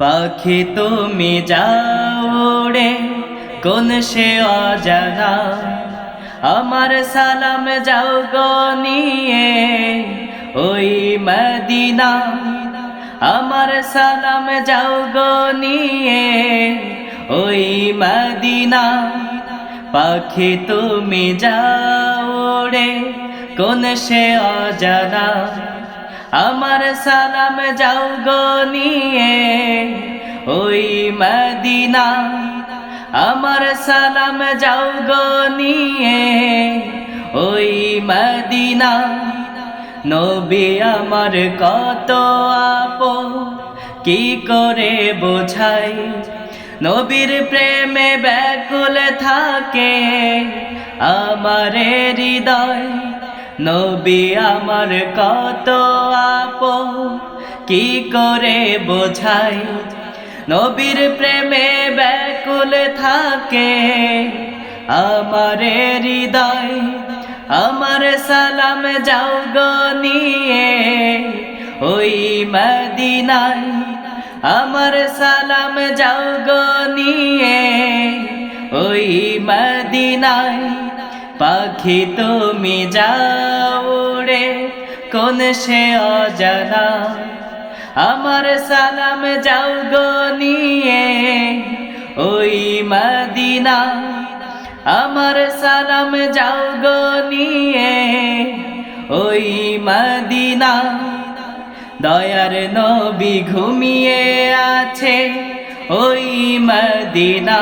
পাখি তুমি যাও উড়ে কোন সে অজানা, আমার সালাম যাও গো নিয়ে ওই মদিনা। আমার সালাম যাও গো নিয়ে ওই মদিনা। পাখি তুমি যাও উড়ে কোন সে অজানা, আমার সালাম যাও গো নিয়ে ওই মদিনা। আমার সালাম যাও গো নিয়ে ওই মদিনা। নবী আমার কত আপন কি করে বোঝাই, নবীর প্রেমে ব্যাকুল থাকে আমার হৃদয়। নবী আমার কত আপন কি করে বোঝাই, নবীর প্রেমে ব্যাকুল থাকে আমার হৃদয়। আমার সালাম যাও গো নিয়ে ওই মদিনায়, আমার সালাম যাও গো নিয়ে ওই মদিনায়। পাখি তুমি যাও উড়ে কোন সে অজানা, আমার সালাম যাও গো নিয়ে ওই মদিনা। আমার সালাম যাও গো নিয়ে ওই মদিনা। দয়ার নবী ঘুমিয়ে আছে ওই মদিনা,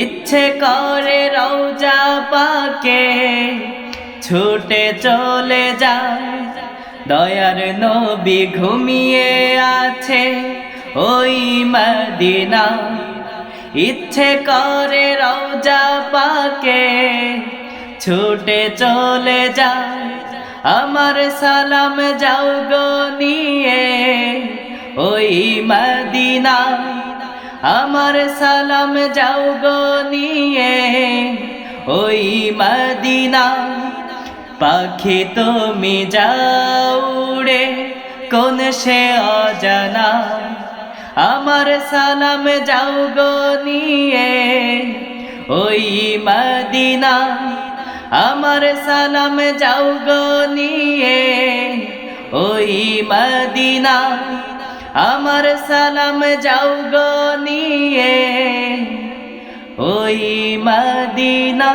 ইচ্ছে করে রওজা পাকে ছুটে চলে যায়। দয়ার নবী ঘুমিয়ে আছে ওই মদিনা, ইচ্ছে করে রওজা পাকে ছুটে চলে যায়। আমার সালাম যাও গো নিয়ে ওই মদিনা, আমার সালাম যাও গো নিয়ে ওই মদিনা। পাখি তুমি যাও উড়ে কোন সে অজানা, আমার সালাম যাও গো নিয়ে ওই মদিনা। আমার সালাম যাও গো নিয়ে ওই মদিনা। আমার সালাম যাও গো নিয়ে ওই মদিনা।